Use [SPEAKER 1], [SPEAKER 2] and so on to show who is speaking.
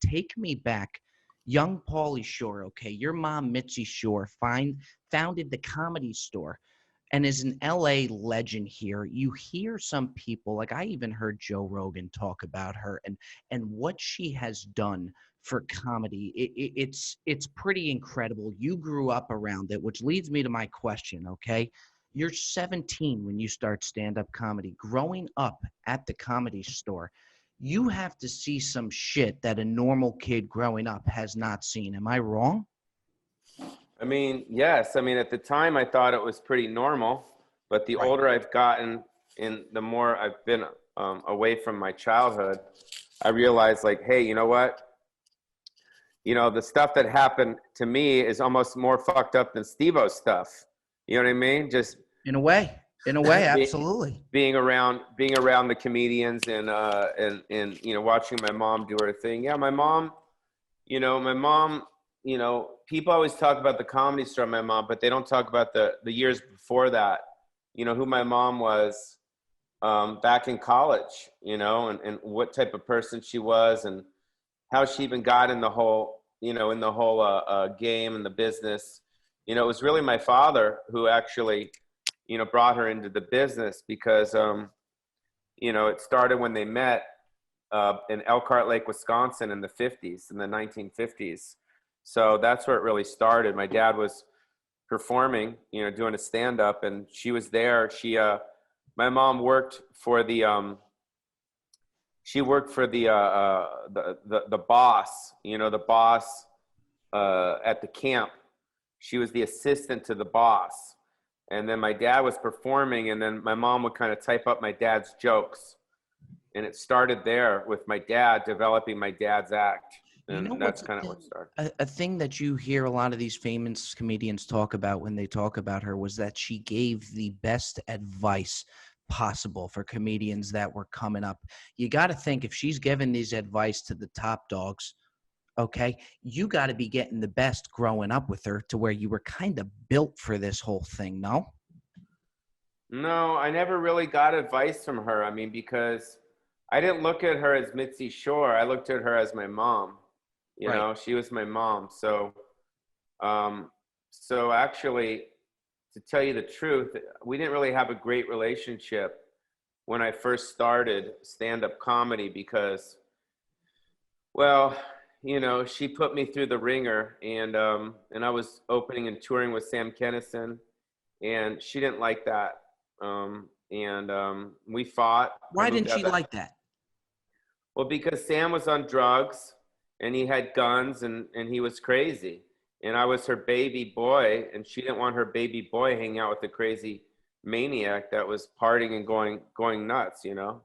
[SPEAKER 1] take me back. Young Pauly Shore, okay, your mom, Mitzi Shore, founded the Comedy Store and is an LA legend here. You hear some people, like I even heard Joe Rogan talk about her and what she has done for comedy. It's pretty incredible. You grew up around it, which leads me to my question, okay? You're 17 when you start stand-up comedy. Growing up at the Comedy Store, you have to see some shit that a normal kid growing up has not seen. Am I wrong?
[SPEAKER 2] I mean, yes. I mean, at the time, I thought it was pretty normal, but the
[SPEAKER 1] Right.
[SPEAKER 2] older I've gotten, and the more I've been away from my childhood, I realized, like, hey, you know what? You know, the stuff that happened to me is almost more fucked up than Steve-O's stuff. You know what I mean? Just
[SPEAKER 1] In a way,
[SPEAKER 2] be,
[SPEAKER 1] absolutely.
[SPEAKER 2] being around the comedians and you know, watching my mom do her thing. Yeah, my mom, you know, people always talk about the Comedy Store, my mom, but they don't talk about the years before that. You know, who my mom was back in college, you know, and what type of person she was and how she even got in the whole, you know, in the whole game and the business. You know, it was really my father who actually, you know, brought her into the business because, you know, it started when they met in Elkhart Lake, Wisconsin in the 50s, in the 1950s. So that's where it really started. My dad was performing, you know, doing a stand-up, and she was there. My mom worked for the boss, you know, the boss at the camp. She was the assistant to the boss. And then my dad was performing, and then my mom would kind of type up my dad's jokes. And it started there with my dad developing my dad's act.
[SPEAKER 1] You know
[SPEAKER 2] And
[SPEAKER 1] what's
[SPEAKER 2] that's kind of what started.
[SPEAKER 1] a thing that you hear a lot of these famous comedians talk about when they talk about her was that she gave the best advice possible for comedians that were coming up. You got to think if she's giving these advice to the top dogs, okay, you got to be getting the best growing up with her to where you were kind of built for this whole thing, no?
[SPEAKER 2] No, I never really got advice from her. I mean, because I didn't look at her as Mitzi Shore. I looked at her as my mom. You
[SPEAKER 1] Right.
[SPEAKER 2] know, she was my mom. Um, so actually, to tell you the truth, we didn't really have a great relationship when I first started stand-up comedy because, well, you know, she put me through the ringer, and I was opening and touring with Sam Kinison, and she didn't like that. We fought. I
[SPEAKER 1] Why
[SPEAKER 2] moved
[SPEAKER 1] didn't
[SPEAKER 2] out
[SPEAKER 1] she
[SPEAKER 2] the
[SPEAKER 1] like that?
[SPEAKER 2] Well, because Sam was on drugs and he had guns and he was crazy. And I was her baby boy, and she didn't want her baby boy hanging out with a crazy maniac that was partying and going nuts, you know?